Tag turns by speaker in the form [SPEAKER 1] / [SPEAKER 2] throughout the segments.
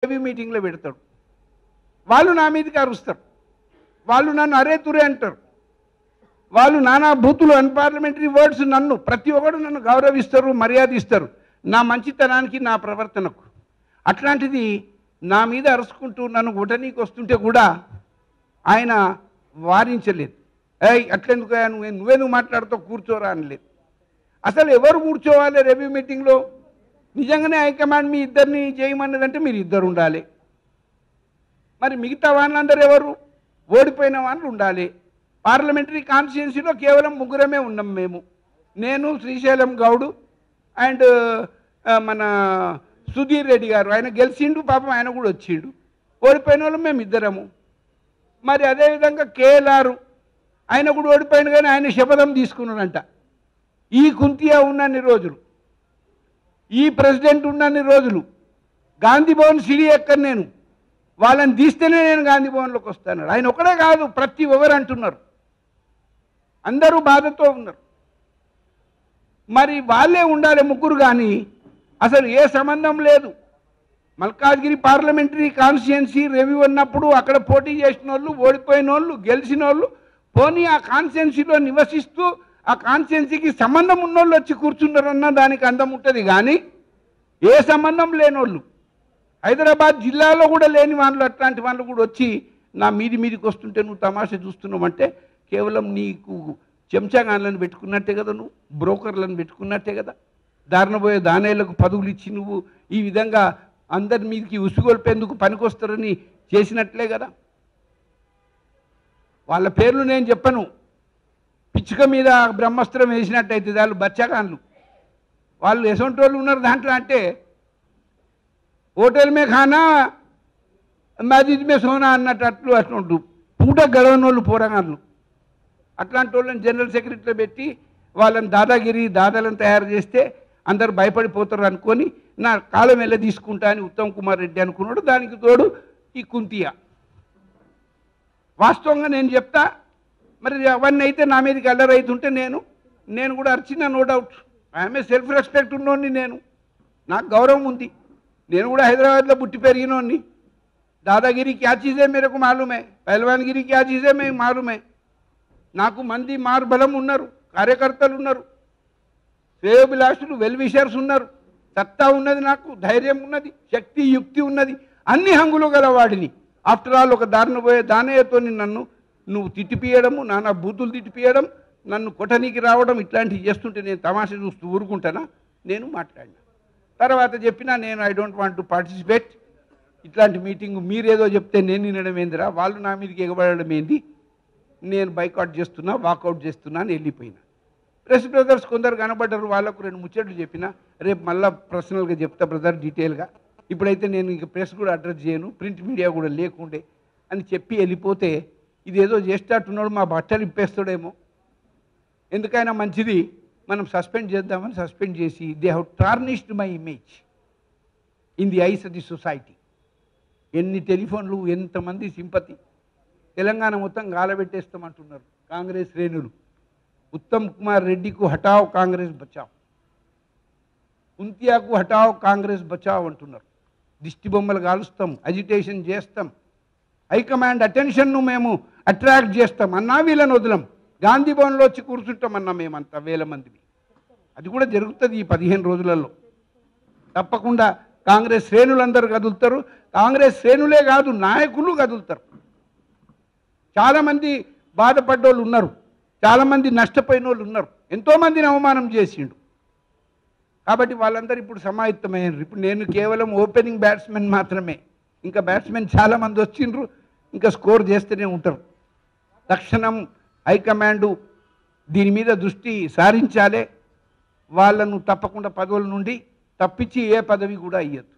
[SPEAKER 1] ఏవి మీటింగ్లో పెడతాడు. వాళ్ళు నా మీదకి అరుస్తారు, వాళ్ళు నన్ను అరే తురే అంటారు, వాళ్ళు నానా బూతులు అన్పార్లమెంటరీ వర్డ్స్, నన్ను ప్రతి ఒక్కరు నన్ను గౌరవిస్తారు, మర్యాద ఇస్తారు నా మంచితనానికి, నా ప్రవర్తనకు. అట్లాంటిది నా మీద అరుచుకుంటూ నన్ను గుటనీకి వస్తుంటే కూడా ఆయన వారించలేదు. అట్లెందుకు నువ్వెందుకు మాట్లాడుతావు, కూర్చోరా అనలేదు. అసలు ఎవరు కూర్చోవాలి రివ్యూ మీటింగ్లో? నిజంగానే హైకమాండ్ మీ ఇద్దరిని చేయమన్నదంటే మీరు ఇద్దరు ఉండాలి. మరి మిగతా వాళ్ళందరూ ఎవరు? ఓడిపోయిన వాళ్ళు ఉండాలి. పార్లమెంటరీ కాన్స్టిట్యున్సీలో కేవలం ముగ్గురమే ఉన్నాం మేము, నేను, శ్రీశైలం గౌడు అండ్ మన సుధీర్ రెడ్డి గారు. ఆయన గెలిచిండు, పాపం ఆయన కూడా వచ్చిండు. ఓడిపోయిన వాళ్ళు మేము ఇద్దరము. మరి అదేవిధంగా కేఎల్ఆర్ ఆయన కూడా ఓడిపోయింది, కానీ ఆయన శపథం తీసుకున్నాడంట. ఈ కుంతియా ఉన్నన్ని రోజులు, ఈ ప్రెసిడెంట్ ఉన్నన్ని రోజులు గాంధీ భవన్ సిడి ఎక్కను నేను, వాళ్ళని తీస్తేనే నేను గాంధీ భవన్లోకి వస్తాను. ఆయన ఒకడే కాదు, ప్రతి ఒక్కరు అంటున్నారు, అందరూ బాధతో ఉన్నారు. మరి వాళ్ళే ఉండాలి ముగ్గురు, కానీ అసలు ఏ సంబంధం లేదు. మల్కాజ్గిరి పార్లమెంటరీ కాన్స్టిట్యున్సీ రివ్యూ ఉన్నప్పుడు అక్కడ పోటీ చేసిన వాళ్ళు, ఓడిపోయిన వాళ్ళు, గెలిచిన వాళ్ళు, పోనీ ఆ కాన్స్టిట్యున్సీలో నివసిస్తూ ఆ కాన్స్టిట్యున్సీకి సంబంధం ఉన్నోళ్ళు వచ్చి కూర్చున్నారన్న దానికి అందం ఉంటుంది. కానీ ఏ సంబంధం లేనోళ్ళు, హైదరాబాద్ జిల్లాలో కూడా లేని వాళ్ళు, అట్లాంటి వాళ్ళు కూడా వచ్చి నా మీదికి వస్తుంటే నువ్వు తమాషా చూస్తున్నావంటే కేవలం నీకు చెంచాగాన్లను పెట్టుకున్నట్టే కదా, నువ్వు బ్రోకర్లను పెట్టుకున్నట్టే కదా, దారినపోయే దానేళ్లకు పదవులు ఇచ్చి నువ్వు ఈ విధంగా అందరి మీదకి ఉసుగొల్పేందుకు పనికొస్తారని చేసినట్లే కదా. వాళ్ళ పేర్లు నేను చెప్పను, పిచ్చుక మీద బ్రహ్మాస్త్రం వేసినట్టయితే వాళ్ళు బచ్చాగాన్లు, వాళ్ళు ఎసొంటి వాళ్ళు ఉన్నారు దాంట్లో. అంటే హోటల్ మే ఖానా మస్జిద్ మే సోనా అన్నట్టు అట్లా పూట గడవని వాళ్ళు పోరగాన్లు. అట్లాంటి వాళ్ళని జనరల్ సెక్రటరీలో పెట్టి వాళ్ళని దాదాలను తయారు చేస్తే అందరు భయపడిపోతారు అనుకొని నా కాలం వెళ్ళ తీసుకుంటా అని ఉత్తమ్ కుమార్ రెడ్డి అనుకున్నాడు. దానికి తోడు ఈ కుంతియా. వాస్తవంగా నేను చెప్తా, మరి అవన్నీ అయితే నా మీదకి అల్లరి అవుతుంటే నేను కూడా అరిచినా, no doubt. I'm a self respect ఉన్నోడిని, నాకు గౌరవం ఉంది. నేను కూడా హైదరాబాద్లో పుట్టి పెరిగినోడిని. దాదాగిరి క్యా చీజే మేరకు మాలూమే, పహల్వాన్గిరి క్యా చీజే మేము మాలూమే. నాకు మంది మార్బలం ఉన్నారు, కార్యకర్తలు ఉన్నారు, శ్రేయోభిలాషులు, వెల్ విషర్స్ ఉన్నారు, సత్తా ఉన్నది, నాకు ధైర్యం ఉన్నది, శక్తి యుక్తి ఉన్నది, అన్ని హంగులు గలవాడిని. ఆఫ్టర్ ఆల్ ఒక దారిన పోయే దానయ్యతో నువ్వు తిట్టిపియడము, నానా బూతులు తిట్టిపియడం, నన్ను కొట్టనీకి రావడం, ఇట్లాంటివి చేస్తుంటే నేను తమాషా చూస్తూ ఊరుకుంటానా? నేను మాట్లాడినా. తర్వాత చెప్పినా నేను I don't want to participate, ఇట్లాంటి మీటింగ్ మీరేదో చెప్తే నేను వినడం ఏందిరా, వాళ్ళు నా మీదకి ఎగబడడం ఏంది, నేను బైకాట్ చేస్తున్నా, వాకౌట్ చేస్తున్నా అని వెళ్ళిపోయినా. ప్రెస్ బ్రదర్స్ కొందరు కనబడ్డారు, వాళ్ళకు 2 ముచ్చట్లు చెప్పినా, రేపు మళ్ళీ పర్సనల్గా చెప్తా బ్రదర్ డీటెయిల్గా. ఇప్పుడైతే నేను ఇంక ప్రెస్ కూడా అడ్రస్ చేయను, ప్రింట్ మీడియా కూడా లేకుండే అని చెప్పి వెళ్ళిపోతే, ఇదేదో చేసేటట్టున్నాడు, మా బట్టలు ఇప్పేస్తాడేమో, ఎందుకైనా మంచిది మనం సస్పెండ్ చేద్దామని సస్పెండ్ చేసి they have tarnished my image in the eyes of the society. ఎన్ని టెలిఫోన్లు, ఎంతమంది సింపతి, తెలంగాణ మొత్తం గాలబెట్టేస్తామంటున్నారు కాంగ్రెస్ శ్రేణులు. ఉత్తమ్ కుమార్ రెడ్డికు హటావ్ కాంగ్రెస్ బచావ్, కుంతియాకు హటావ్ కాంగ్రెస్ బచావ్ అంటున్నారు. దిష్టి బొమ్మలు కాలుస్తాం, అజిటేషన్ చేస్తాం, హైకమాండ్ అటెన్షన్ను మేము అట్రాక్ట్ చేస్తాం అన్నా వీళ్ళని వదలం, గాంధీ భవన్లో వచ్చి కూర్చుంటామన్నా మేమంతా 1000 మంది. అది కూడా జరుగుతుంది ఈ 15 రోజులలో. తప్పకుండా కాంగ్రెస్ శ్రేణులందరూ కదులుతారు. కాంగ్రెస్ శ్రేణులే కాదు, నాయకులు కదులుతారు. చాలామంది బాధపడ్డోళ్ళు ఉన్నారు, చాలామంది నష్టపోయిన వాళ్ళు ఉన్నారు, ఎంతోమందిని అవమానం చేసిండు. కాబట్టి వాళ్ళందరూ ఇప్పుడు సమాయత్తమయ్యారు. ఇప్పుడు నేను కేవలం ఓపెనింగ్ బ్యాట్స్మెన్ మాత్రమే, ఇంకా బ్యాట్స్మెన్ చాలామంది వచ్చిండ్రు, ఇంకా స్కోర్ చేస్తూనే ఉంటారు. తక్షణం హైకమాండు దీని మీద దృష్టి సారించాలే, వాళ్ళను తప్పకుండా పదవుల నుండి తప్పించి ఏ పదవి కూడా ఇయ్యద్దు.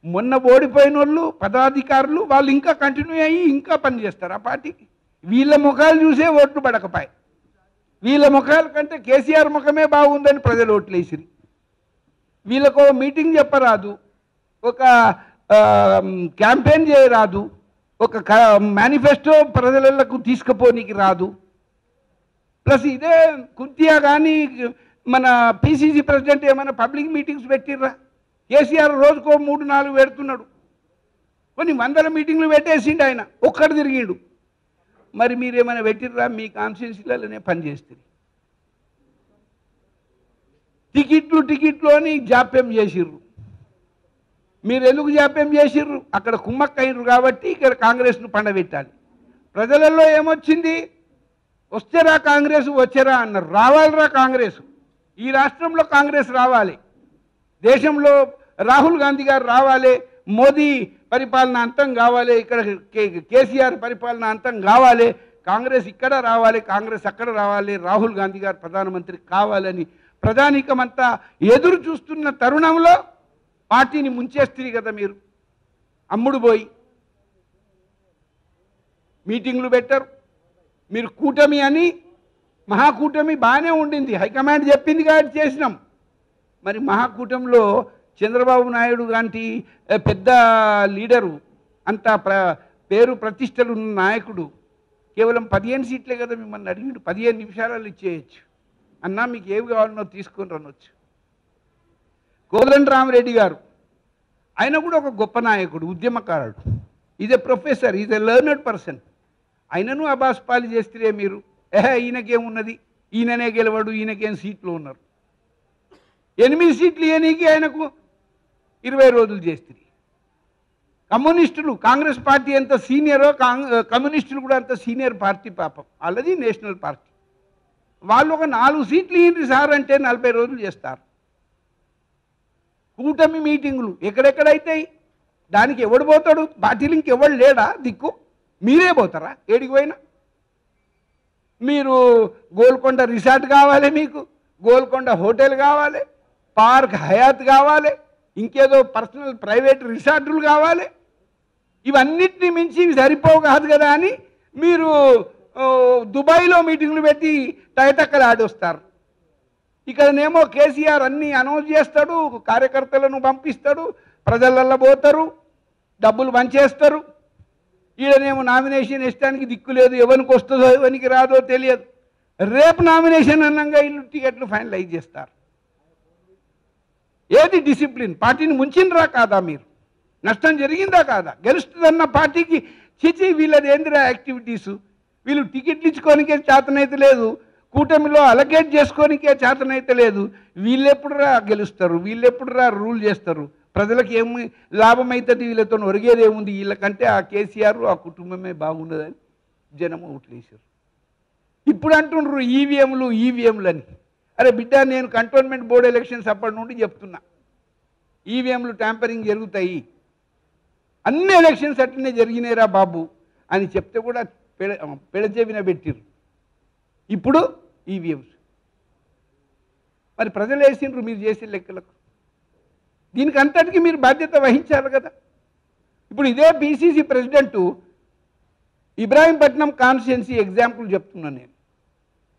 [SPEAKER 1] మొన్న ఓడిపోయిన వాళ్ళు పదాధికారులు వాళ్ళు ఇంకా కంటిన్యూ అయ్యి ఇంకా పనిచేస్తారు ఆ పార్టీకి. వీళ్ళ ముఖాలు చూసే ఓట్లు పడకపాయి, వీళ్ళ ముఖాల కంటే కేసీఆర్ ముఖమే బాగుందని ప్రజలు ఓట్లు వేసిరి. వీళ్ళకు మీటింగ్ చెప్పరాదు, ఒక క్యాంపెయిన్ చేయరాదు, ఒక మేనిఫెస్టో ప్రజలకు తీసుకుపోనీకి రాదు. ప్లస్ ఇదే కుంతియా కానీ మన పిసిసి ప్రెసిడెంట్ ఏమైనా పబ్లిక్ మీటింగ్స్ పెట్టిర్రా? కేసీఆర్ రోజుకో 3-4 పెడుతున్నాడు. కొన్ని వందల మీటింగ్లు పెట్టేసిండు ఆయన, ఒక్కడు తిరిగిండు. మరి మీరేమైనా పెట్టిర్రా? మీ కాన్స్టిట్యున్సీలలోనే పనిచేస్తుంది. టికెట్లు అని జాప్యం చేసిర్రు. మీరు ఎందుకు జాప్యం చేసిర్రు? అక్కడ కుమ్మక్కయ్యారు కాబట్టి ఇక్కడ కాంగ్రెస్ను పండబెట్టాలి. ప్రజలలో ఏమొచ్చింది? వచ్చారా కాంగ్రెస్, వచ్చారా అన్నారు. రావాలిరా కాంగ్రెస్, ఈ రాష్ట్రంలో కాంగ్రెస్ రావాలి, దేశంలో రాహుల్ గాంధీ గారు రావాలి, మోదీ పరిపాలన అంతం కావాలి, ఇక్కడ కేసీఆర్ పరిపాలన అంతం కావాలి, కాంగ్రెస్ ఇక్కడ రావాలి, కాంగ్రెస్ అక్కడ రావాలి, రాహుల్ గాంధీ గారు ప్రధానమంత్రి కావాలని ప్రధానికమంతా ఎదురు చూస్తున్న తరుణంలో పార్టీని ముంచేస్తుంది కదా మీరు. అమ్ముడు పోయి మీటింగ్లు పెట్టరు. మీరు కూటమి అని, మహాకూటమి బాగానే ఉండింది, హైకమాండ్ చెప్పింది కాబట్టి చేసినాం. మరి మహాకూటమిలో చంద్రబాబు నాయుడు లాంటి పెద్ద లీడరు, అంత పేరు ప్రతిష్టలు ఉన్న నాయకుడు కేవలం 15 సీట్లే కదా మిమ్మల్ని అడిగిండు. 15 నిమిషాలలో ఇచ్చేయచ్చు అన్నా, మీకు ఏవి కావాలనో తీసుకొని రనొచ్చు. కోదండరామిరెడ్డి గారు, ఆయన కూడా ఒక గొప్ప నాయకుడు, ఉద్యమకారుడు, is a professor, is a learned person. ఆయనను అబాస్పాలి చేస్తే మీరు, ఈయనకేమున్నది, ఈయననే గెలవడు, ఈయనకేం సీట్లు ఉన్నారు. 8 సీట్లు ఇయనీకి ఆయనకు 20 రోజులు చేస్తుంది. కమ్యూనిస్టులు, కాంగ్రెస్ పార్టీ ఎంత సీనియరో కమ్యూనిస్టులు కూడా అంత సీనియర్ పార్టీ పాపం, వాళ్ళది నేషనల్ పార్టీ. వాళ్ళు ఒక 4 సీట్లు ఇయ్యండి సార్ అంటే 40 రోజులు చేస్తారు. కూటమి మీటింగులు ఎక్కడెక్కడైతాయి? దానికి ఎవడు పోతాడు? పార్టీలు ఇంకెవడు లేడా దిక్కు? మీరే పోతారా ఏడికి పోయినా? మీరు గోల్కొండ రిసార్ట్ కావాలి, మీకు గోల్కొండ హోటల్ కావాలి, పార్క్ హయాత్ కావాలి, ఇంకేదో పర్సనల్ ప్రైవేట్ రిసార్టులు కావాలి. ఇవన్నిటిని మించి ఇవి సరిపోవు కాదు కదా అని మీరు దుబాయ్లో మీటింగ్లు పెట్టి టైటక్కలు ఆడొస్తారు. ఇక్కడనేమో కేసీఆర్ అన్నీ అనౌన్స్ చేస్తాడు, కార్యకర్తలను పంపిస్తాడు, ప్రజలల్లో పోతారు, డబ్బులు పంచేస్తారు. ఈడనేమో నామినేషన్ ఇష్టానికి దిక్కు లేదు, ఎవరికి వస్తుందో ఎవరికి రాదో తెలియదు. రేపు నామినేషన్ అన్నంగా ఇల్లు టికెట్లు ఫైనలైజ్ చేస్తారు. ఏది డిసిప్లిన్? పార్టీని ముంచిండ్రా కాదా? మీరు నష్టం జరిగిందా కాదా? గెలుస్తుందన్న పార్టీకి చిచి వీళ్ళది ఏందిరా యాక్టివిటీసు? వీళ్ళు టికెట్లు ఇచ్చుకోనికే చేతనైతే లేదు, కూటమిలో అలకేట్ చేసుకోనికే చేతనైతే లేదు. వీళ్ళెప్పుడురా గెలుస్తారు? వీళ్ళెప్పుడురా రూల్ చేస్తారు? ప్రజలకు ఏమి లాభం అవుతుంది? వీళ్ళతో ఒరిగేది ఏముంది? వీళ్ళకంటే ఆ కేసీఆర్ ఆ కుటుంబమే బాగున్నదని జనం ఓట్లేసారు. ఇప్పుడు అంటుండ్రు ఈవీఎంలు అని. అరే బిడ్డ, నేను కంటోన్మెంట్ బోర్డు ఎలక్షన్స్ అప్పటి నుండి చెప్తున్నా, ఈవీఎంలు ట్యాంపరింగ్ జరుగుతాయి, అన్ని ఎలక్షన్స్ అట్లనే జరిగినాయిరా బాబు అని చెప్తే కూడా పెడచెవిన పెట్టిర్రు. ఇప్పుడు ఈవీఎంస్. మరి ప్రజలు వేసిండ్రు మీరు చేసే లెక్కలకు. దీనికి అంతటికీ మీరు బాధ్యత వహించాలి కదా. ఇప్పుడు ఇదే PCC president Ibrahimpatnam constituency example చెప్తున్నాను నేను.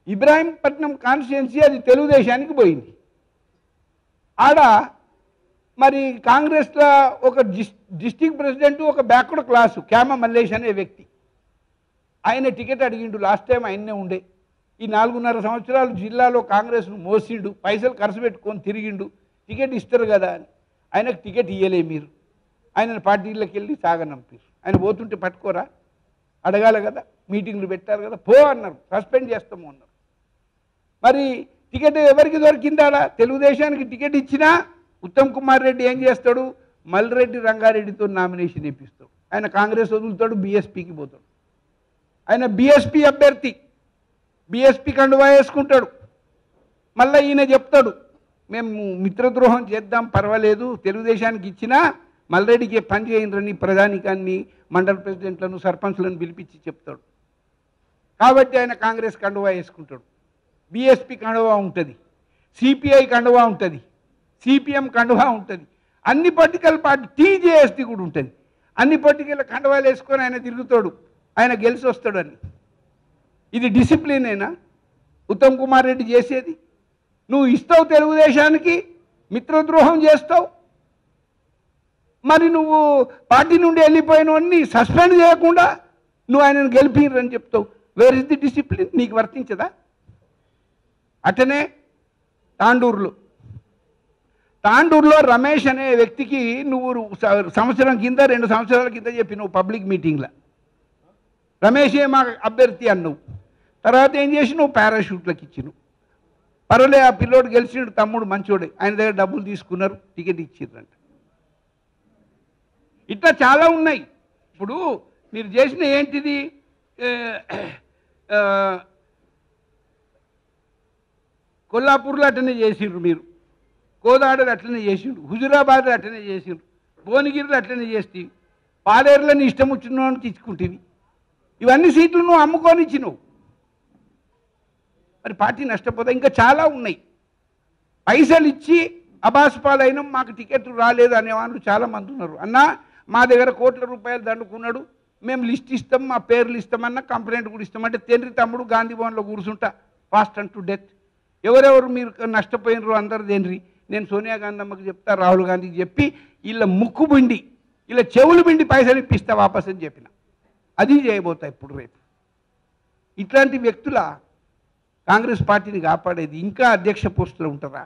[SPEAKER 1] ఇబ్రాహీంపట్నం కాన్స్టిట్యున్సీ అది తెలుగుదేశానికి పోయింది. ఆడ మరి కాంగ్రెస్లో ఒక డిస్టిక్ ప్రెసిడెంట్, ఒక బ్యాక్వర్డ్ క్లాసు క్యామ మల్లేష్ అనే వ్యక్తి, ఆయన టికెట్ అడిగిండు. లాస్ట్ టైం ఆయన్నే ఉండే. ఈ 4.5 సంవత్సరాలు జిల్లాలో కాంగ్రెస్ను మోసిండు, పైసలు ఖర్చు పెట్టుకొని తిరిగిండు, టికెట్ ఇస్తారు కదా అని. ఆయనకు టికెట్ ఇయ్యలే మీరు. ఆయన పార్టీలకు వెళ్ళి సాగనంపారు. ఆయన పోతుంటే పట్టుకోరా? అడగాలి కదా, మీటింగ్లు పెట్టారు కదా, పో అన్నారు, సస్పెండ్ చేస్తాము అన్నారు. మరి టికెట్ ఎవరికి దొరికిందాడా? తెలుగుదేశానికి టికెట్ ఇచ్చినా ఉత్తమ్ కుమార్ రెడ్డి ఏం చేస్తాడు? మల్రెడ్డి రంగారెడ్డితో నామినేషన్ ఇప్పిస్తాడు. ఆయన కాంగ్రెస్ వదులుతాడు, బీఎస్పీకి పోతాడు. ఆయన బీఎస్పీ అభ్యర్థి, బీఎస్పీ కండువా వేసుకుంటాడు. మళ్ళీ ఈయన చెప్తాడు, మేము మిత్రద్రోహం చేద్దాం పర్వాలేదు, తెలుగుదేశానికి ఇచ్చినా మల్రెడ్డికి పని చేయండి ప్రధానికాన్ని, మండల ప్రెసిడెంట్లను, సర్పంచ్లను పిలిపించి చెప్తాడు. కాబట్టి ఆయన కాంగ్రెస్ కండువా వేసుకుంటాడు. బీఎస్పీ కండువా ఉంటుంది, సిపిఐ కండువా ఉంటుంది, సిపిఎం కండువా ఉంటుంది, అన్ని పొలిటికల్ పార్టీ, టీజేఎస్టీ కూడా ఉంటుంది. అన్ని పొలిటికల్ కండువాలు వేసుకొని ఆయన తిరుగుతాడు, ఆయన గెలిచి వస్తాడని. ఇది డిసిప్లినేనా ఉత్తమ్ కుమార్ రెడ్డి చేసేది? నువ్వు ఇస్తావు తెలుగుదేశానికి, మిత్రద్రోహం చేస్తావు, మరి నువ్వు పార్టీ నుండి వెళ్ళిపోయినవన్నీ సస్పెండ్ చేయకుండా నువ్వు ఆయనను గెలిపిరని చెప్తావు. Where is the discipline? నీకు వర్తించదా? అటనే తాండూరులో రమేష్ అనే వ్యక్తికి నువ్వు సంవత్సరం కింద 2 సంవత్సరాల కింద చెప్పినావు పబ్లిక్ మీటింగ్లో, రమేషే మా అభ్యర్థి అన్నావు. తర్వాత ఏం చేసి నువ్వు పారాషూట్లకు ఇచ్చినావు. పర్వాలే, ఆ పిల్లోడు గెలిచినాడు, తమ్ముడు మంచోడే, ఆయన దగ్గర డబ్బులు తీసుకున్నారు, టికెట్ ఇచ్చిర్రంట. ఇట్లా చాలా ఉన్నాయి. ఇప్పుడు మీరు చేసిన ఏంటిది, కొల్లాపూర్లో అట్లనే చేసిండ్రు, మీరు కోదాడలు అట్లనే చేసిండ్రు, హుజురాబాద్లో అట్లనే చేసిండ్రు, భువనగిరిలో అట్లనే చేస్తే, పాలేరులని ఇష్టం వచ్చిన తెచ్చుకుంటేవి. ఇవన్నీ సీట్లు నువ్వు అమ్ముకొని ఇచ్చినావు. మరి పార్టీ నష్టపోతే ఇంకా చాలా ఉన్నాయి. పైసలు ఇచ్చి అబాస్పాలైన మాకు టికెట్లు రాలేదు అనేవాళ్ళు చాలామంది ఉన్నారు. అన్నా మా దగ్గర కోట్ల రూపాయలు దండుకున్నాడు, మేము లిస్ట్ ఇస్తాం, మా పేర్లు ఇస్తామన్నా, కంప్లైంట్ కూడా ఇస్తామంటే తండ్రి తమ్ముడు గాంధీ భవన్లో కూర్చుంటా ఫాస్ట్ అండ్ టు డెత్. ఎవరెవరు మీరు నష్టపోయినరు అందరు తండ్రి, నేను సోనియా గాంధీ అమ్మకి చెప్తా, రాహుల్ గాంధీకి చెప్పి వీళ్ళ ముక్కు పిండి వీళ్ళ చెవులు పిండి పైసలు ఇప్పిస్తా వాపస్ అని చెప్పిన. అది చేయబోతా ఇప్పుడు రేపు. ఇట్లాంటి వ్యక్తుల కాంగ్రెస్ పార్టీని కాపాడేది. ఇంకా అధ్యక్ష పోస్టులు ఉంటారా?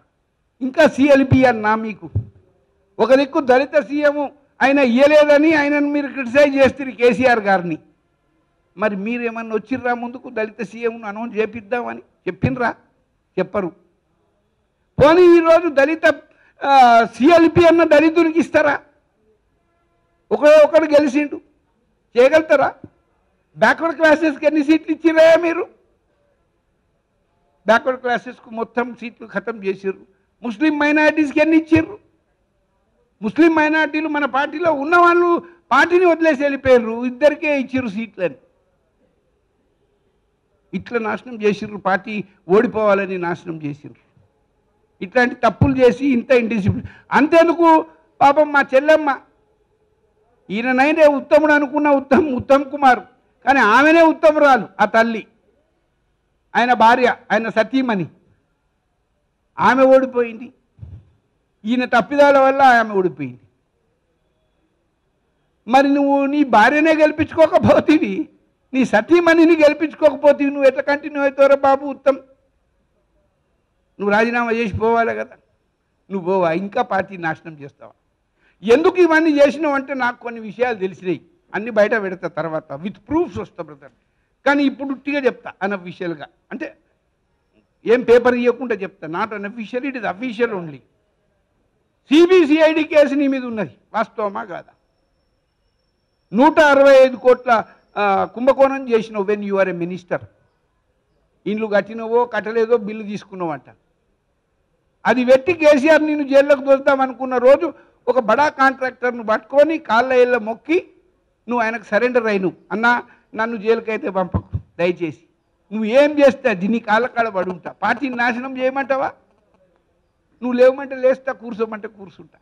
[SPEAKER 1] ఇంకా సిఎల్పి అన్నా మీకు ఒక దిక్కు దళిత సీఎం ఆయన ఇయ్యలేదని ఆయనను మీరు క్రిటిసైజ్ చేస్తారు కేసీఆర్ గారిని. మరి మీరేమన్నా వచ్చిర్రా ముందుకు దళిత సీఎంను అనౌన్స్ చేపిద్దామని? చెప్పినరా? చెప్పరు. పోనీ ఈరోజు దళిత సిఎల్పి అన్న దళితునికి ఇస్తారా? ఒకడు గెలిచిండు, చేయగలుగుతారా? బ్యాక్వర్డ్ క్లాసెస్కి ఎన్ని సీట్లు ఇచ్చిరా మీరు? బ్యాక్వర్డ్ క్లాసెస్కు మొత్తం సీట్లు ఖతం చేసిర్రు. ముస్లిం మైనారిటీస్కి ఎన్ని ఇచ్చిర్రు? ముస్లిం మైనారిటీలు మన పార్టీలో ఉన్న వాళ్ళు పార్టీని వదిలేసి వెళ్ళిపోయారు, ఇద్దరికే ఇచ్చిర్రు సీట్లని. ఇట్లా నాశనం చేసిర్రు, పార్టీ ఓడిపోవాలని నాశనం చేసిర్రు. ఇట్లాంటి తప్పులు చేసి ఇంత ఇండిసిప్లిన్. అంతేందుకు పాపం మా చెల్లెమ్మ, ఈయననైనా ఉత్తముడు అనుకున్న ఉత్తమ్ కుమార్, కానీ ఆమెనే ఉత్తమురాలు. ఆ తల్లి, ఆయన భార్య, ఆయన సతీమణి, ఆమె ఓడిపోయింది. ఈయన తప్పిదాల వల్ల ఆమె ఓడిపోయింది. మరి నువ్వు నీ భార్యనే గెలిపించుకోకపోతేవి, నీ సతీమణిని గెలిపించుకోకపోతే నువ్వు ఎట్లా కంటిన్యూ అవుతావురా బాబు ఉత్తమ్? నువ్వు రాజీనామా చేసి పోవాలి కదా. నువ్వు పోవా, ఇంకా పార్టీ నాశనం చేస్తావా? ఎందుకు ఇవన్నీ చేసినావు అంటే నాకు కొన్ని విషయాలు తెలిసినాయి, అన్ని బయట పెడతా తర్వాత విత్ ప్రూఫ్స్ వస్తా బ్రదర్. కానీ ఇప్పుడు ఉట్టిగా చెప్తా అన్అఫీషియల్గా, అంటే ఏం పేపర్ ఇవ్వకుండా చెప్తా. Not unofficial, it is official only. CBCID case నీ మీద ఉన్నది, వాస్తవమా కాదా? 165 కోట్ల కుంభకోణం చేసినావు when you are a minister. ఇండ్లు కట్టినవో కట్టలేదో బిల్లు తీసుకున్నావంట. అది పెట్టి కేసీఆర్ నిన్ను జైల్లోకి దోస్తామనుకున్న రోజు ఒక బడా కాంట్రాక్టర్ను పట్టుకొని కాళ్ళ ఏళ్ళ మొక్కి నువ్వు ఆయనకు సరెండర్ అయిను. అన్నా నన్ను జైలుకైతే పంపకు దయచేసి, నువ్వు ఏం చేస్తే అది నీ కాళ్ళ కాళ్ళ పడి ఉంటా. పార్టీని నాశనం చేయమంటావా? నువ్వు లేవమంటే లేస్తా, కూర్చోమంటే కూర్చుంటా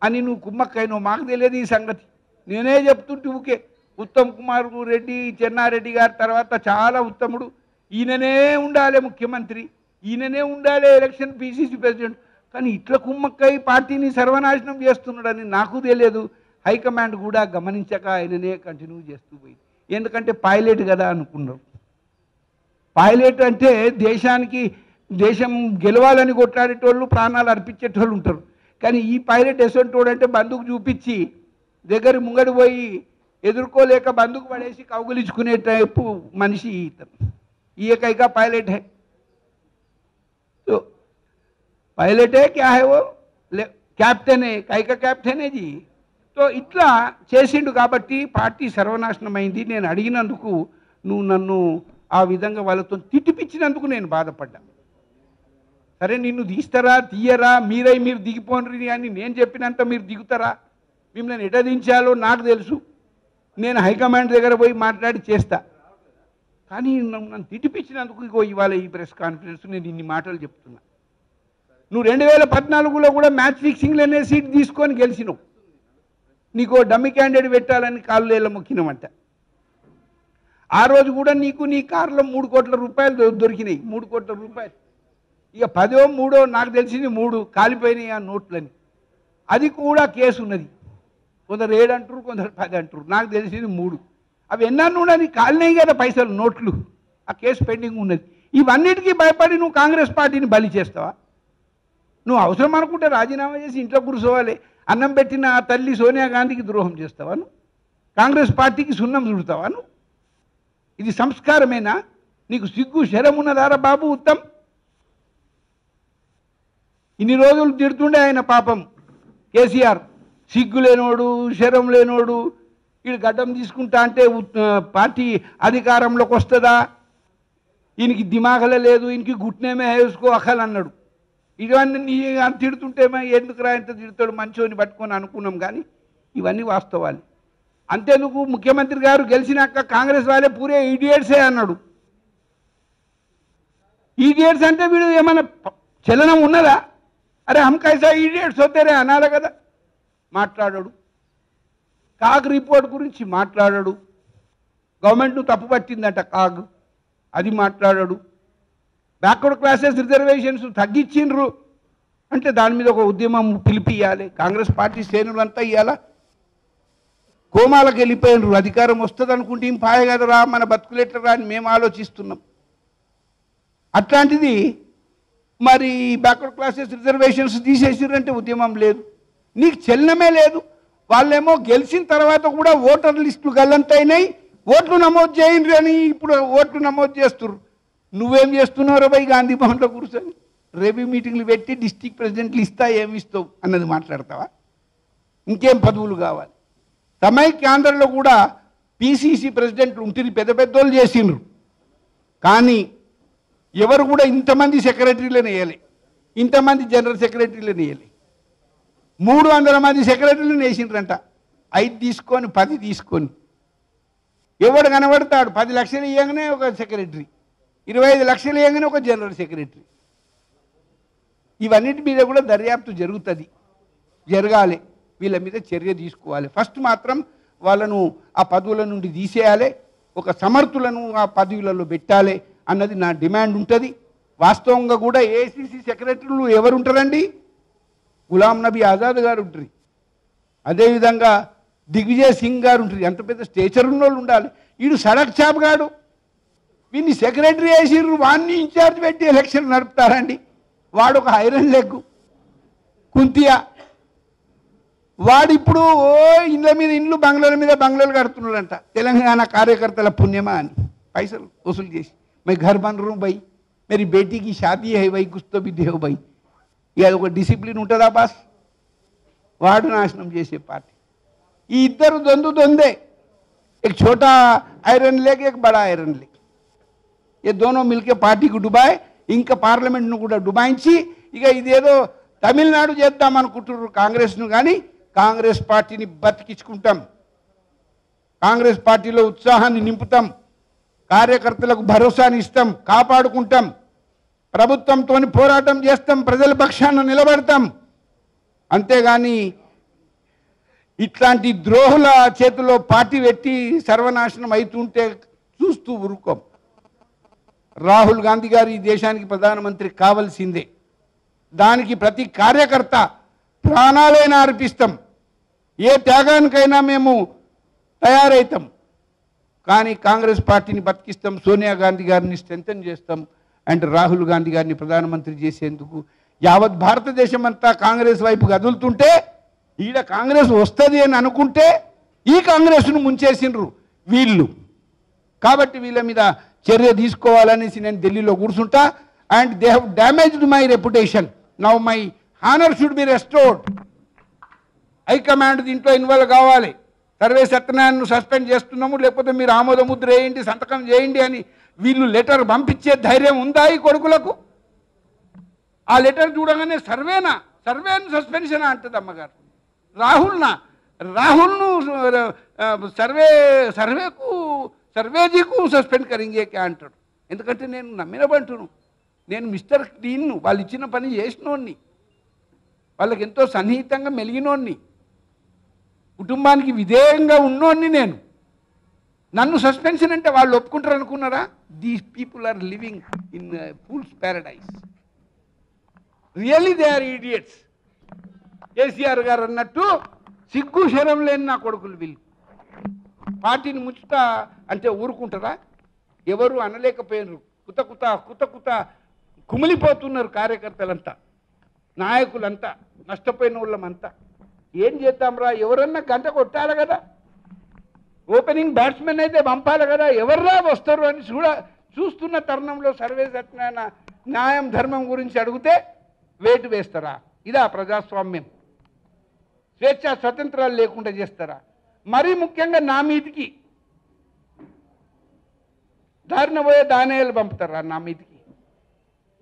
[SPEAKER 1] అని నువ్వు కుమ్మక్కైనావు. మాకు తెలియదు ఈ సంగతి, నేనే చెప్తుంటే ఊకే. ఉత్తమ్ కుమార్ రెడ్డి, చెన్నారెడ్డి గారి తర్వాత చాలా ఉత్తముడు, ఈయననే ఉండాలి ముఖ్యమంత్రి, ఈయననే ఉండాలి ఎలక్షన్ పిసిసి ప్రెసిడెంట్. కానీ ఇట్లా కుమ్మక్కై పార్టీని సర్వనాశనం చేస్తున్నాడని నాకు తెలియదు. హైకమాండ్ కూడా గమనించక ఆయననే కంటిన్యూ చేస్తూ పోయింది. ఎందుకంటే పైలట్ కదా అనుకున్నారు. పైలట్ అంటే దేశం గెలవాలని కొట్లాడేటోళ్ళు, ప్రాణాలు అర్పించేటోళ్ళు ఉంటారు. కానీ ఈ పైలట్ ఎసంటోడు అంటే బందుకు చూపించి దగ్గర ముంగడి పోయి ఎదుర్కోలేక బందుకు పడేసి కౌగులించుకునే టైపు మనిషి ఇతను. ఈ ఏకైక పైలట్ హై. तो पायलट है क्या है वो, कैप्टन है, कैका कैप्टन है जी. तो ఇట్లా చేసిండు కాబట్టి పార్టీ సర్వనాశనమైంది. నేను అడిగినందుకు నువ్వు నన్ను ఆ విధంగా వాళ్ళతో తిట్టిపించినందుకు నేను బాధపడ్డా. సరే నిన్ను తీస్తారా తీయరా, మీరు దిగిపోండి అని నేను చెప్పినంత మీరు దిగుతారా? మిమ్మల్ని ఎట దించాలో నాకు తెలుసు, నేను హైకమాండ్ దగ్గర పోయి మాట్లాడి చేస్తా. కానీ నన్ను తిట్టిపించినందుకు ఇగో ఇవాళ ఈ ప్రెస్ కాన్ఫరెన్స్ నేను ఇన్ని మాటలు చెప్తున్నా. నువ్వు 2014లో కూడా మ్యాచ్ ఫిక్సింగ్లోనే సీట్ తీసుకొని గెలిచినావు. నీకు డమ్మి క్యాండిడేట్ పెట్టాలని కాళ్ళేళ్ళ మొక్కినమంట. ఆ రోజు కూడా నీకు నీ కారులో 3 కోట్ల రూపాయలు దొరికినాయి. 3 కోట్ల రూపాయలు, ఇక 10 3 నాకు తెలిసింది 3 కాలిపోయినాయి ఆ నోట్లని. అది కూడా కేసు ఉన్నది. కొందరు 7 అంటారు, కొందరు 10 అంటారు, నాకు తెలిసింది 3. అవి ఎన్నన్నా ఉండని కాలినాయి కదా పైసలు, నోట్లు. ఆ కేసు పెండింగ్ ఉన్నది. ఇవన్నిటికీ భయపడి నువ్వు కాంగ్రెస్ పార్టీని బలి చేస్తావా? నువ్వు అవసరం అనుకుంటే రాజీనామా చేసి ఇంట్లో కూర్చోవాలి. అన్నం పెట్టిన ఆ తల్లి సోనియా గాంధీకి ద్రోహం చేస్తావాను? కాంగ్రెస్ పార్టీకి సున్నం చుడతావాను? ఇది సంస్కారమేనా? నీకు సిగ్గు శరం ఉన్నదారా బాబు ఉత్తమ్? ఇన్ని రోజులు తిడుతుండే ఆయన పాపం కేసీఆర్, సిగ్గు లేనోడు, శరం లేనోడు, వీడు గడ్డం తీసుకుంటా అంటే పార్టీ అధికారంలోకి వస్తుందా, ఈయనకి దిమాగలే లేదు, ఈయనకి గుట్నేమే వేసుకో అక్కలు అన్నాడు. ఇవన్నీ నీ తిడుతుంటేమో ఎందుకురా ఎంత తిడతాడు మంచోని పట్టుకొని అనుకున్నాం. కానీ ఇవన్నీ వాస్తవాలు. అంతేందుకు ముఖ్యమంత్రి గారు గెలిచినాక కాంగ్రెస్ వాళ్ళే పూరే ఈడియట్సే అన్నాడు. ఈడియట్స్ అంటే వీడు ఏమైనా చలనం ఉన్నదా? అరే హమ్ కైసా ఈడియట్స్ అవుతారే అనాలి కదా. మాట్లాడాడు. కాగ్ రిపోర్ట్ గురించి మాట్లాడాడు. గవర్నమెంట్ను తప్పు పట్టిందంట కాగ్, అది మాట్లాడాడు. బ్యాక్వర్డ్ క్లాసెస్ రిజర్వేషన్స్ తగ్గించిండ్రు అంటే దాని మీద ఒక ఉద్యమం పిలిపియాలి. కాంగ్రెస్ పార్టీ శ్రేణులంతా ఇవ్వాలా కోమాలకు వెళ్ళిపోయినరు. అధికారం వస్తుంది అనుకుంటే ఏం పాయ కదరా, మన బతుకులెట్లరా అని మేము ఆలోచిస్తున్నాం. అట్లాంటిది మరి బ్యాక్వర్డ్ క్లాసెస్ రిజర్వేషన్స్ తీసేసిరంటే ఉద్యమం లేదు, నీకు చలనమే లేదు. వాళ్ళేమో గెలిచిన తర్వాత కూడా ఓటర్ లిస్టులు గల్లంతైనాయి, ఓట్లు నమోదు చేయండి అని ఇప్పుడు ఓట్లు నమోదు చేస్తున్నారు. నువ్వేం చేస్తున్నారో పోయి గాంధీ భవన్లో కూర్చొని రెవెన్యూ మీటింగ్లు పెట్టి డిస్ట్రిక్ట్ ప్రెసిడెంట్లు ఇస్తా ఏమి ఇస్తావు అన్నది మాట్లాడతావా? ఇంకేం పదవులు కావాలి? సమైక్యాంధ్రలో కూడా పీసీసీ ప్రెసిడెంట్లు ఉంటుంది, పెద్ద పెద్దోళ్ళు చేసిండ్రు. కానీ ఎవరు కూడా ఇంతమంది సెక్రటరీలను వేయలే, ఇంతమంది జనరల్ సెక్రటరీలను వేయలే. 300 మంది సెక్రటరీలను వేసిండ్రంట. 5 తీసుకొని 10 తీసుకొని ఎవడు కనబడతాడు? 10 లక్షలు ఇవ్వగానే ఒక సెక్రటరీ, 25 లక్షలు ఇవ్వగానే ఒక జనరల్ సెక్రటరీ. ఇవన్నిటి మీద కూడా దర్యాప్తు జరుగుతుంది, జరగాలి. వీళ్ళ మీద చర్య తీసుకోవాలి. ఫస్ట్ మాత్రం వాళ్ళను ఆ పదవుల నుండి తీసేయాలి, ఒక సమర్థులను ఆ పదవులలో పెట్టాలి అన్నది నా డిమాండ్ ఉంటుంది. వాస్తవంగా కూడా ఏఐసిసి సెక్రటరీలు ఎవరు ఉంటారండి? గులాం నబీ ఆజాద్ గారు ఉంటారు, అదేవిధంగా దిగ్విజయ్ సింగ్ గారు ఉంటారు. ఎంత పెద్ద స్టేచర్ ఉన్న వాళ్ళు ఉండాలి. వీడు సడక్ చాప్ గాడు, వీడిని సెక్రటరీ వేసిర్రు, వాడిని ఇన్ఛార్జ్ పెట్టి ఎలక్షన్ నడుపుతారండి. వాడు ఒక ఐరన్ లెగ్ కుంతియా, వాడిప్పుడు ఇండ్ల మీద ఇండ్లు, బంగ్లాల మీద బంగ్లాలు కడుతున్నాడంట. తెలంగాణ కార్యకర్తల పుణ్యమా అని పైసలు వసూలు చేసి, మై ఘర్ బన్ రూ భయ్, మేరీ బేటీకి షాదీ హై భయ్, కుస్తో బి దేవ్ భయ్. ఇక ఒక డిసిప్లిన్ ఉంటుందా బాస్? వాడు నాశనం చేసే పార్టీ. ఈ ఇద్దరు దొందే, एक छोटा आयरन लेग एक बड़ा आयरन लेग, ये दोनों मिलके पार्टी को डुबाए, ఇంకా పార్లమెంట్ను కూడా డుబాయించి ఇక ఇదేదో తమిళనాడు చేద్దామనుకుంటున్నారు కాంగ్రెస్ను. కానీ కాంగ్రెస్ పార్టీని బతికించుకుంటాం, కాంగ్రెస్ పార్టీలో ఉత్సాహాన్ని నింపుతాం, కార్యకర్తలకు భరోసాని ఇస్తాం, కాపాడుకుంటాం, ప్రభుత్వంతో పోరాటం చేస్తాం, ప్రజల పక్షాన నిలబడతాం. అంతేగాని ఇట్లాంటి ద్రోహుల చేతిలో పార్టీ పెట్టి సర్వనాశనం అవుతుంటే చూస్తూ ఊరుకోం. రాహుల్ గాంధీ గారు ఈ దేశానికి ప్రధానమంత్రి కావాల్సిందే. దానికి ప్రతి కార్యకర్త ప్రాణాలైనా అర్పిస్తాం, ఏ త్యాగానికైనా మేము తయారవుతాం. కానీ కాంగ్రెస్ పార్టీని బతికిస్తాం, సోనియా గాంధీ గారిని స్ట్రెంథన్ చేస్తాం అండ్ రాహుల్ గాంధీ గారిని ప్రధానమంత్రి చేసేందుకు యావత్ భారతదేశం అంతా కాంగ్రెస్ వైపు కదులుతుంటే, ఈడ కాంగ్రెస్ వస్తుంది అని అనుకుంటే ఈ కాంగ్రెస్ను ముంచేసిండ్రు వీళ్ళు. కాబట్టి వీళ్ళ మీద చర్య తీసుకోవాలనేసి నేను ఢిల్లీలో కూర్చుంటా. And they have damaged my reputation. Now my honour should be restored. High command దీంట్లో ఇన్వాల్వ్ కావాలి. సర్వే సత్యనారాయణను సస్పెండ్ చేస్తున్నాము, లేకపోతే మీరు ఆమోద ముద్ర వేయండి, సంతకం చేయండి అని వీళ్ళు లెటర్ పంపించే ధైర్యం ఉందా ఈ కొడుకులకు? ఆ లెటర్ చూడగానే సర్వేను సస్పెన్షన్ అంటుంది అమ్మగారు. రాహుల్ను సర్వేజీకు సస్పెండ్ కరింగే క్యా అంటాడు. ఎందుకంటే నేను నమ్మిన బంటును, నేను మిస్టర్ క్లీన్ను, వాళ్ళు ఇచ్చిన పని చేసినోడిని, వాళ్ళకి ఎంతో సన్నిహితంగా మెలిగినోడిని, కుటుంబానికి విధేయంగా ఉన్నోడిని నేను. నన్ను సస్పెన్షన్ అంటే వాళ్ళు ఒప్పుకుంటారు అనుకున్నారా? These people are living in fool's paradise. Really they are idiots. KCR గారు అన్నట్టు సిగ్గు శరం లేని నా కొడుకులు వీళ్ళు. పార్టీని ముంచుతా అంటే ఊరుకుంటారా? ఎవరు అనలేకపోయినారు. కుత కుత కుమిలిపోతున్నారు కార్యకర్తలంతా. నాయకులంతా నష్టపోయిన వాళ్ళమంతా ఏం చేద్దాంరా, ఎవరన్నా గంట కొట్టాలి కదా, ఓపెనింగ్ బ్యాట్స్మెన్ అయితే పంపాలి కదా, ఎవర్రా వస్తారు అని చూస్తున్న తరుణంలో సర్వే సత్యనారాయణ న్యాయం ధర్మం గురించి అడిగితే వేటు వేస్తారా? ఇదా ప్రజాస్వామ్యం? స్వేచ్ఛా స్వతంత్రాలు లేకుండా చేస్తారా? మరీ ముఖ్యంగా నా మీదికి దారిన పోయే దానేయాలు పంపుతారా నా మీదికి?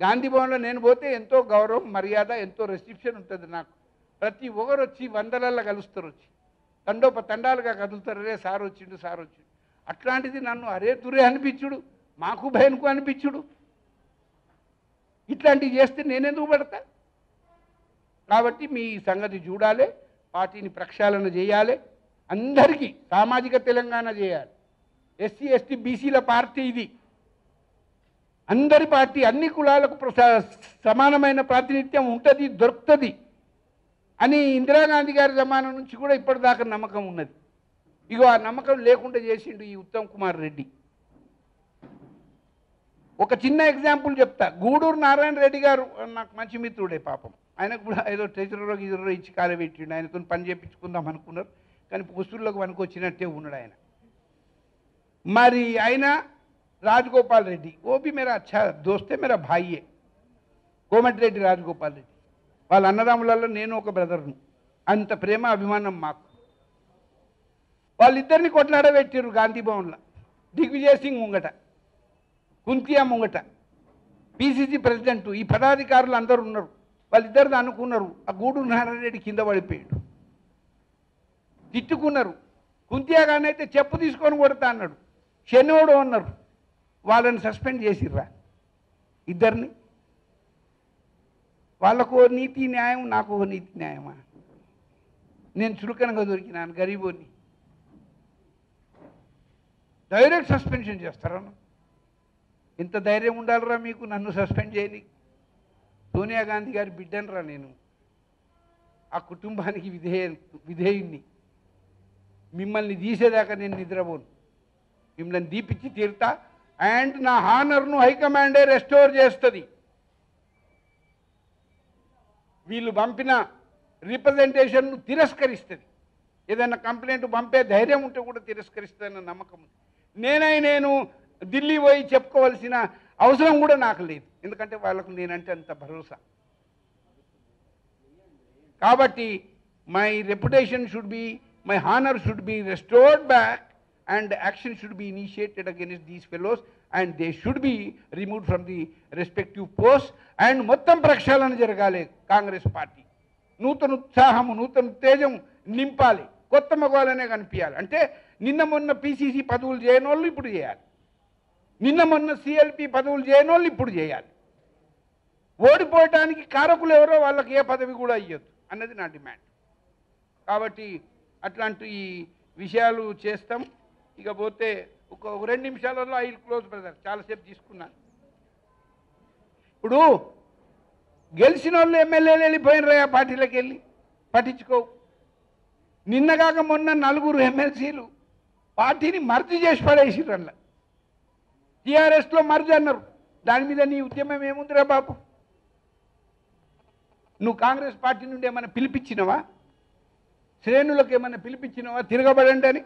[SPEAKER 1] గాంధీ భవన్లో నేను పోతే ఎంతో గౌరవం మర్యాద ఎంతో రెసిప్షన్ ఉంటుంది నాకు. ప్రతి ఒక్కరు వచ్చి వందలల్లో కలుస్తారు, వచ్చి తండాలుగా కదులుతారు, రే సార్ వచ్చిండు సార్ వచ్చిండు. అట్లాంటిది నన్ను అరే తురే అనిపించుడు, మాకు భయనుకు అనిపించుడు, ఇట్లాంటివి చేస్తే నేనెందుకు పడతా? కాబట్టి మీ సంగతి చూడాలి, పార్టీని ప్రక్షాళన చేయాలి, అందరికీ సామాజిక తెలంగాణ చేయాలి. ఎస్సీ ఎస్టీ బీసీల పార్టీ ఇది, అందరి పార్టీ, అన్ని కులాలకు సమానమైన ప్రాతినిధ్యం ఉంటుంది, దొరుకుతుంది అని ఇందిరాగాంధీ గారి జమానా నుంచి కూడా ఇప్పటిదాకా నమ్మకం ఉన్నది. ఇగో ఆ నమ్మకం లేకుండా చేసిండు ఈ ఉత్తమ్ కుమార్ రెడ్డి. ఒక చిన్న ఎగ్జాంపుల్ చెప్తా. గూడూరు నారాయణ రెడ్డి గారు నాకు మంచి మిత్రుడే, పాపం ఆయనకు కూడా ఏదో ట్రెజరర్ గిజరో ఇచ్చి కాలబెట్టిండు, ఆయనతో పని చేయించుకుందాం అనుకున్నారు, కానీ వసూళ్ళకు పనికొచ్చినట్టే ఉన్నాడు ఆయన. మరి ఆయన రాజగోపాల్ రెడ్డి, वो भी मेरा अच्छा दोस्त है, मेरा भाई है, కోమటిరెడ్డి రాజగోపాల్ రెడ్డి. వాళ్ళ అన్నదమ్ములలో నేను ఒక బ్రదర్ను, అంత ప్రేమ అభిమానం మాకు. వాళ్ళిద్దరిని కొట్లాడబెట్టారు గాంధీ భవన్లో, దిగ్విజయ్ సింగ్ ముంగట, కుంతియా ముంగట, పిసిసి ప్రెసిడెంట్, ఈ పదాధికారులు అందరూ ఉన్నారు. వాళ్ళిద్దరిని అనుకున్నారు, ఆ గూడూరు నారాయణ రెడ్డి కింద పడిపోయాడు, తిట్టుకున్నారు. కుంతియా గారిని అయితే చెప్పు తీసుకొని కొడతా అన్నాడు, శనివాడు అన్నారు. వాళ్ళని సస్పెండ్ చేసిర్రా ఇద్దరిని. వాళ్ళకు నీతి న్యాయం, నాకు నీతి న్యాయమా? నేను చురుకనగా దొరికినాను, గరీబోని. డైరెక్ట్ సస్పెన్షన్ చేస్తారా? ఎంత ధైర్యం ఉండాలిరా మీకు నన్ను సస్పెండ్ చేయని? సోనియా గాంధీ గారి బిడ్డనరా నేను, ఆ కుటుంబానికి విధేయుణ్ణి. మిమ్మల్ని తీసేదాకా నేను నిద్రపోను, మిమ్మల్ని దీపించి తీరుతా. అండ్ నా హానర్ను హైకమాండే రెస్టోర్ చేస్తుంది. వీళ్ళు పంపిన రిప్రజెంటేషన్ను తిరస్కరిస్తుంది, ఏదైనా కంప్లైంట్ పంపే ధైర్యం ఉంటే కూడా తిరస్కరిస్తుందన్న నమ్మకం ఉంది. నేను ఢిల్లీ పోయి చెప్పుకోవాల్సిన అవసరం కూడా నాకు లేదు, ఎందుకంటే వాళ్ళకు నేనంటే అంత భరోసా. కాబట్టి my reputation should be, my honour should be restored back and action should be initiated against these fellows and they should be removed from the respective posts and మొత్తం ప్రక్షాళన జరగాలి. కాంగ్రెస్ పార్టీ నూతన ఉత్సాహము నూతన ఉత్తేజం నింపాలి, కొత్త మగవాళ్ళనే కనిపించాలి. అంటే నిన్న మొన్న పిసిసి పదవులు చేయని వాళ్ళు ఇప్పుడు చేయాలి, నిన్న మొన్న సిఎల్పి పదవులు చేయని వాళ్ళు ఇప్పుడు చేయాలి. ఓడిపోవటానికి కారకులు ఎవరో వాళ్ళకి ఏ పదవి కూడా ఇవ్వద్దు అన్నది నా డిమాండ్. కాబట్టి అట్లాంటి విషయాలు చేస్తాం. ఇకపోతే ఒక 2 నిమిషాలలో ఐ విల్ క్లోజ్ బ్రదర్, చాలాసేపు తీసుకున్నాను. ఇప్పుడు గెలిచిన వాళ్ళు ఎమ్మెల్యేలు వెళ్ళిపోయినరా ఆ పార్టీలకు వెళ్ళి పట్టించుకోవు. నిన్నగాక మొన్న 4 ఎమ్మెల్సీలు పార్టీని మర్జీ చేసి పడేసిర్రు. అలా టీఆర్ఎస్లో మర్జీ అన్నారు, దాని మీద నీ ఉద్యమం ఏముందిరా బాబు? నువ్వు కాంగ్రెస్ పార్టీ నుండి ఏమైనా పిలిపించినవా? శ్రేణులకు ఏమైనా పిలిపించినవా? తిరగబడండి అని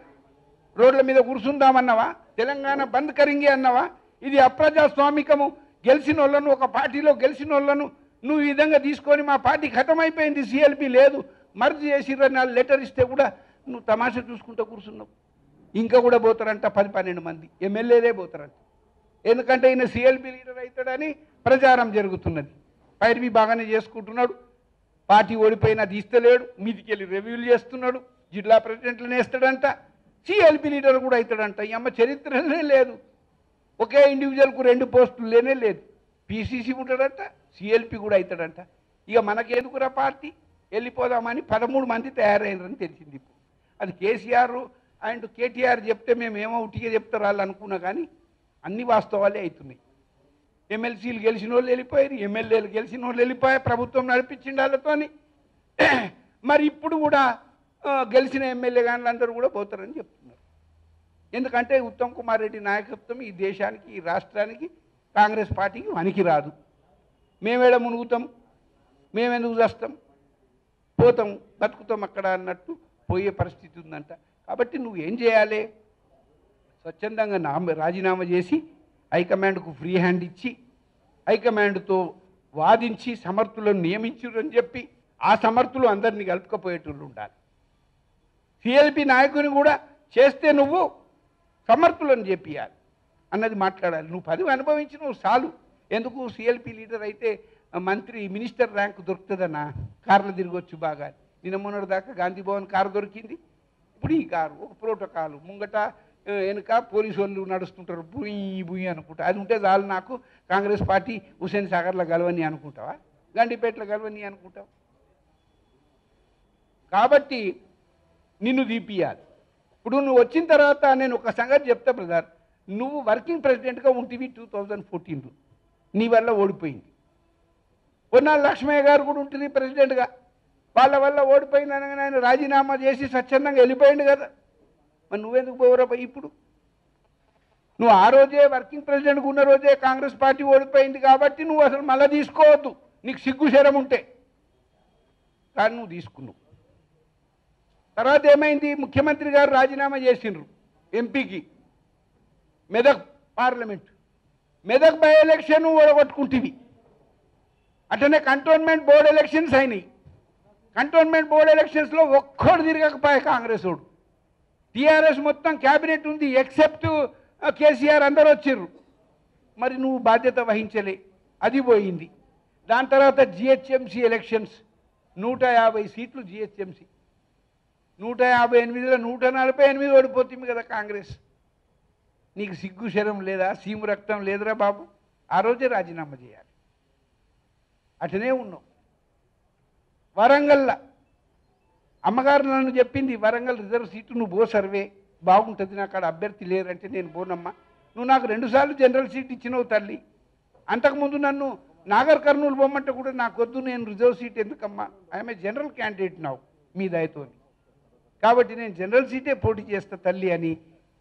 [SPEAKER 1] రోడ్ల మీద కూర్చుందామన్నావా? తెలంగాణ బంద్ కరింగి అన్నావా? ఇది అప్రజాస్వామికము. గెలిచిన వాళ్ళను, ఒక పార్టీలో గెలిచిన వాళ్ళను నువ్వు ఈ విధంగా తీసుకొని మా పార్టీ ఖతమైపోయింది, సిఎల్పి లేదు, మర్జీ చేసిర్రని వాళ్ళు లెటర్ ఇస్తే కూడా నువ్వు తమాషా చూసుకుంటూ కూర్చున్నావు. ఇంకా కూడా పోతారంట 10-12 మంది ఎమ్మెల్యేలే పోతారంట. ఎందుకంటే ఈయన సిఎల్పి లీడర్ అవుతాడని ప్రచారం జరుగుతున్నది. పైర్వి బాగానే చేసుకుంటున్నాడు, పార్టీ ఓడిపోయినా తీస్తలేడు, మీదికెళ్ళి రివ్యూలు చేస్తున్నాడు, జిల్లా ప్రెసిడెంట్లను వేస్తాడంట, సిఎల్పి లీడర్ కూడా అవుతాడంట. ఈ అమ్మ చరిత్రనే లేదు, ఒకే ఇండివిజువల్కు 2 పోస్టులు లేనే లేదు. పిసిసి ఉంటాడంట, సిఎల్పి కూడా అవుతాడంట. ఇక మనకెందుకురా పార్టీ, వెళ్ళిపోదామని 13 మంది తయారైనరని తెలిసింది. ఇప్పుడు అది కేసీఆర్ అండ్ కేటీఆర్ చెప్తే మేమేమో ఉట్టిగా చెప్తారు వాళ్ళు అనుకున్నా, కానీ అన్ని వాస్తవాలే అవుతున్నాయి. ఎమ్మెల్సీలు గెలిచిన వాళ్ళు వెళ్ళిపోయారు, ఎమ్మెల్యేలు గెలిచిన వాళ్ళు వెళ్ళిపోయారు, ప్రభుత్వం నడిపించింది వాళ్ళతోని. మరి ఇప్పుడు కూడా గెలిచిన ఎమ్మెల్యే కానీ అందరూ కూడా పోతారని చెప్తున్నారు. ఎందుకంటే ఉత్తమ్ కుమార్ రెడ్డి నాయకత్వం ఈ దేశానికి, ఈ రాష్ట్రానికి, కాంగ్రెస్ పార్టీకి వనికి రాదు. మేమేడ మునుగుతాం? మేమెందుకు చేస్తాం, పోతాం బతుకుతాం అక్కడ అన్నట్టు పోయే పరిస్థితి ఉందంట. కాబట్టి నువ్వు ఏం చేయాలి, స్వచ్ఛందంగా రాజీనామా చేసి హైకమాండ్కు ఫ్రీ హ్యాండ్ ఇచ్చి హైకమాండ్తో వాదించి సమర్థులను నియమించురని చెప్పి ఆ సమర్థులు అందరినీ కలుపుకపోయేటోళ్ళు ఉండాలి. సిఎల్పి నాయకుని కూడా చేస్తే నువ్వు సమర్థులను చెప్పియాలి అన్నది మాట్లాడాలి. నువ్వు పదవి అనుభవించినవు చాలు. ఎందుకు సిఎల్పి లీడర్ అయితే మంత్రి మినిస్టర్ ర్యాంక్ దొరుకుతుందన్నా, కార్లు తిరగొచ్చు బాగా. నిన్న మొన్నటి దాకా గాంధీ భవన్ కారు దొరికింది. ఇప్పుడు ఈ కారు ఒక ప్రోటోకాల్, ముంగట వెనుక పోలీసు వాళ్ళు నడుస్తుంటారు, బుయ్యి బుయ్యి అనుకుంటా. అది ఉంటే చాలు నాకు కాంగ్రెస్ పార్టీ హుసేన్ సాగర్లో గెలవని అనుకుంటావా, గండిపేటలో గెలవని అనుకుంటావు. కాబట్టి నిన్ను తీపియాలి. ఇప్పుడు నువ్వు వచ్చిన తర్వాత నేను ఒక సంగతి చెప్తా బ్రదర్, నువ్వు వర్కింగ్ ప్రెసిడెంట్గా ఉంటివి 2014లో, నీ వల్ల ఓడిపోయింది. పొన్నాల లక్ష్మయ్య గారు కూడా ఉంటుంది ప్రెసిడెంట్గా, వాళ్ళ వల్ల ఓడిపోయింది అనగానే ఆయన రాజీనామా చేసి స్వచ్ఛందంగా వెళ్ళిపోయింది కదా. మరి నువ్వెందుకు పోవరా ఇప్పుడు? నువ్వు ఆ రోజే వర్కింగ్ ప్రెసిడెంట్గా ఉన్న రోజే కాంగ్రెస్ పార్టీ ఓడిపోయింది కాబట్టి నువ్వు అసలు మళ్ళీ తీసుకోవద్దు, నీకు సిగ్గు శరం ఉంటే. కానీ నువ్వు తీసుకున్నావు. తర్వాత ఏమైంది, ముఖ్యమంత్రి గారు రాజీనామా చేసిండ్రు ఎంపీకి, Medak parliament, Medak by election ఓడగొట్టుకుంటుంది. అట్లనే కంటోన్మెంట్ బోర్డు ఎలక్షన్స్ అయినాయి. కంటోన్మెంట్ బోర్డు ఎలక్షన్స్లో ఒక్కడు తిరగకపోయా కాంగ్రెస్ వాడు. టీఆర్ఎస్ మొత్తం క్యాబినెట్ ఉంది ఎక్సెప్ట్ కేసీఆర్, అందరూ వచ్చిర్రు. మరి నువ్వు బాధ్యత వహించలే, అది పోయింది. దాని తర్వాత జిహెచ్ఎంసీ ఎలక్షన్స్, 150 సీట్లు జిహెచ్ఎంసీ, 158లో 148 ఓడిపోతుంది కదా కాంగ్రెస్. నీకు సిగ్గు శరం లేదా, సీము రక్తం లేదురా బాబు? ఆ రోజే రాజీనామా చేయాలి. అటనే ఉన్నావు. వరంగల్లో అమ్మగారు నన్ను చెప్పింది, వరంగల్ రిజర్వ్ సీటు నువ్వు పో, సర్వే బాగుంటుంది, నాకు అక్కడ అభ్యర్థి లేరంటే నేను పోనమ్మా, నువ్వు నాకు 2 సార్లు జనరల్ సీట్ ఇచ్చినావు తల్లి, అంతకుముందు నన్ను నాగర్ కర్నూలు పోమంటే కూడా నాకు వద్దు, నేను రిజర్వ్ సీట్ ఎందుకమ్మా, ఐఎమ్ ఏ జనరల్ క్యాండిడేట్ నావు మీ దయతో, కాబట్టి నేను జనరల్ సీటే పోటీ చేస్తా తల్లి అని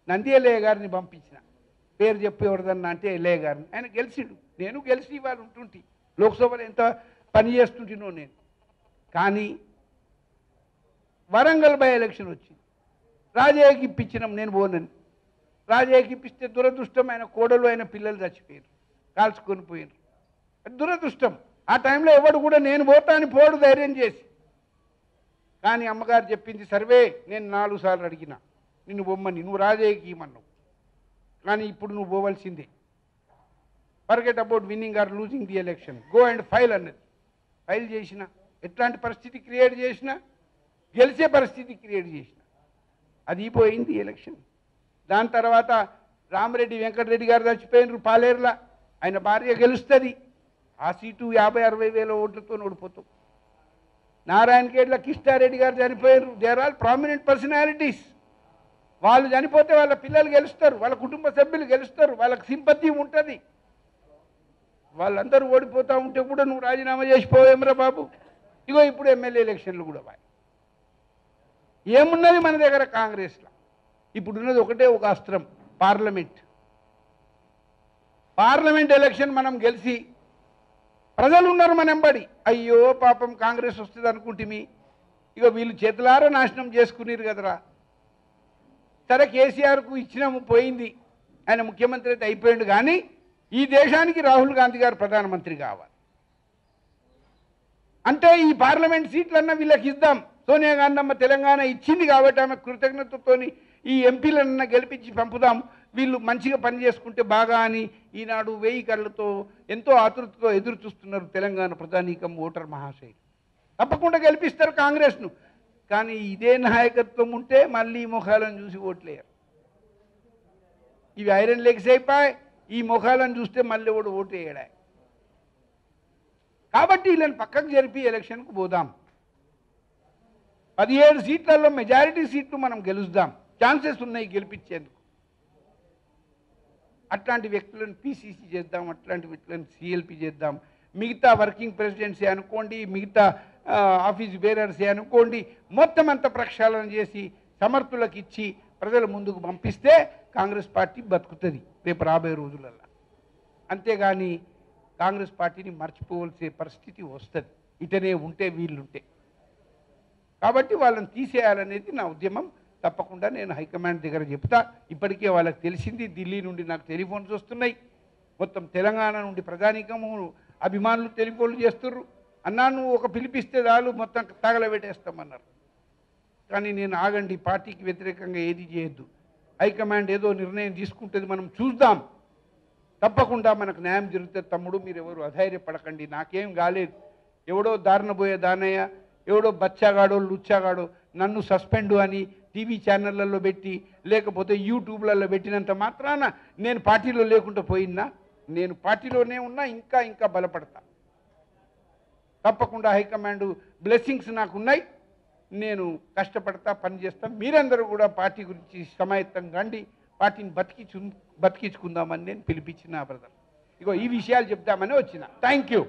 [SPEAKER 1] నంది ఎల్లయ్య గారిని పంపించిన. పేరు చెప్పి ఎవరిదన్నా అంటే ఎల్లయ్య గారిని. ఆయన గెలిచిడు, నేను గెలిచి వాళ్ళు ఉంటుంటే లోక్సభలో ఎంత పని చేస్తుంటున్నావు నేను. కానీ వరంగల్ బై ఎలక్షన్ వచ్చింది, రాజయ్యకి ఇప్పించినాం, నేను పోనని. రాజయ్యకి ఇప్పిస్తే దురదృష్టం, ఆయన కోడలు ఆయన పిల్లలు చచ్చిపోయారు, కాల్చుకొని పోయారు. దురదృష్టం. ఆ టైంలో ఎవడు కూడా నేను పోతా అని పోడు ధైర్యం చేసి. కానీ అమ్మగారు చెప్పింది సర్వే, నేను 4 సార్లు అడిగినా నిన్ను బొమ్మని, నువ్వు రాజయ్యకి ఇమ్మన్నావు, కానీ ఇప్పుడు నువ్వు పోవలసిందే. Forget about winning or losing the election, go and file అన్నది. ఫైల్ చేసిన, ఎట్లాంటి పరిస్థితి క్రియేట్ చేసినా గెలిచే పరిస్థితి క్రియేట్ చేసిన, అది పోయింది ఎలక్షన్. దాని తర్వాత రామరెడ్డి వెంకటరెడ్డి గారు చచ్చిపోయినారు పాలేరులా, ఆయన భార్య గెలుస్తుంది, ఆ సీటు 50-60 వేల ఓట్లతో ఓడిపోతాం. నారాయణఖేడ్ల కిష్టారెడ్డి గారు చనిపోయారు, they are all prominent personalities. వాళ్ళు చనిపోతే వాళ్ళ పిల్లలు గెలుస్తారు, వాళ్ళ కుటుంబ సభ్యులు గెలుస్తారు, వాళ్ళకి సింపతి ఉంటుంది. వాళ్ళందరూ ఓడిపోతూ ఉంటే కూడా నువ్వు రాజీనామా చేసిపోవేమరా బాబు? ఇగో ఇప్పుడు ఎమ్మెల్యే ఎలక్షన్లు కూడా బాయ్. ఏమున్నది మన దగ్గర కాంగ్రెస్లో? ఇప్పుడున్నది ఒకటే ఒక అస్త్రం, పార్లమెంట్. పార్లమెంట్ ఎలక్షన్ మనం గెలిచి ప్రజలు ఉన్నారు మన వెంబడి, అయ్యో పాపం కాంగ్రెస్ వస్తుంది అనుకుంటుమి, ఇక వీళ్ళు చేతులారా నాశనం చేసుకున్నారు కదరా. సరే కేసీఆర్కు ఇచ్చినాము, పోయింది, ఆయన ముఖ్యమంత్రి అయితే అయిపోయాడు. కానీ ఈ దేశానికి రాహుల్ గాంధీ గారు ప్రధానమంత్రి కావాలి అంటే ఈ పార్లమెంట్ సీట్లన్నా వీళ్ళకి ఇద్దాం. సోనియా గాంధీ అమ్మ తెలంగాణ ఇచ్చింది కాబట్టి ఆమె కృతజ్ఞతతోని ఈ ఎంపీలన్నా గెలిపించి పంపుదాం, వీళ్ళు మంచిగా పని చేసుకుంటే బాగా అని ఈనాడు 1000 కళ్ళతో ఎంతో ఆతృతతో ఎదురు చూస్తున్నారు తెలంగాణ ప్రజానీకం, ఓటర్ మహాశయులు. తప్పకుండా గెలిపిస్తారు కాంగ్రెస్ను. కానీ ఇదే నాయకత్వం ఉంటే మళ్ళీ ఈ ముఖాలను చూసి ఓట్లేయరు. ఇవి ఐరన్ లెగ్స్ అయిపోయి ఈ ముఖాలను చూస్తే మళ్ళీ ఓటు వేయడా. కాబట్టి వీళ్ళని పక్కకు జరిపి ఎలక్షన్కు పోదాం. 17 సీట్లలో మెజారిటీ సీట్లు మనం గెలుద్దాం, ఛాన్సెస్ ఉన్నాయి గెలిపించేందుకు. అట్లాంటి వ్యక్తులను పీసీసీ చేద్దాం, అట్లాంటి వ్యక్తులను సిఎల్పి చేద్దాం. మిగతా వర్కింగ్ ప్రెసిడెన్సీ అనుకోండి, మిగతా ఆఫీస్ బేరర్సీ అనుకోండి, మొత్తం అంతా ప్రక్షాళన చేసి సమర్థులకు ఇచ్చి ప్రజల ముందుకు పంపిస్తే కాంగ్రెస్ పార్టీ బతుకుతుంది రేపు రాబోయే రోజులలో. అంతేగాని కాంగ్రెస్ పార్టీని మర్చిపోవలసే పరిస్థితి వస్తుంది. ఇటనే ఉంటే వీళ్ళుంటే. కాబట్టి వాళ్ళని తీసేయాలనేది నా ఉద్యమం. తప్పకుండా నేను హైకమాండ్ దగ్గర చెప్తా. ఇప్పటికే వాళ్ళకి తెలిసింది. ఢిల్లీ నుండి నాకు టెలిఫోన్స్ వస్తున్నాయి. మొత్తం తెలంగాణ నుండి ప్రజానీకము అభిమానులు టెలిఫోన్లు చేస్తుర్రు. అన్నా నువ్వు ఒక పిలిపిస్తే చాలు మొత్తం తగలబెట్టేస్తామన్నారు. కానీ నేను ఆగండి, పార్టీకి వ్యతిరేకంగా ఏది చేయొద్దు, హైకమాండ్ ఏదో నిర్ణయం తీసుకుంటుంది, మనం చూద్దాం, తప్పకుండా మనకు న్యాయం జరుగుతుంది తమ్ముడు, మీరు ఎవరు అధైర్యపడకండి, నాకేం కాలేదు, ఎవడో దారిన పోయే దానయ్య, ఎవడో బచ్చాగాడో లుచ్చాగాడో నన్ను సస్పెండ్ అని టీవీ ఛానళ్ళల్లో పెట్టి లేకపోతే యూట్యూబ్లలో పెట్టినంత మాత్రాన నేను పార్టీలో లేకుండా పోయినా, నేను పార్టీలోనే ఉన్నా, ఇంకా ఇంకా బలపడతా. తప్పకుండా హైకమాండ్ బ్లెస్సింగ్స్ నాకు ఉన్నాయి. నేను కష్టపడతా, పనిచేస్తా. మీరందరూ కూడా పార్టీ గురించి సమాయత్తం కండి, పార్టీని బతికించుకుందామని నేను పిలిపించిన బ్రదర్. ఇగో ఈ విషయాలు చెప్తామని వచ్చిన. Thank you.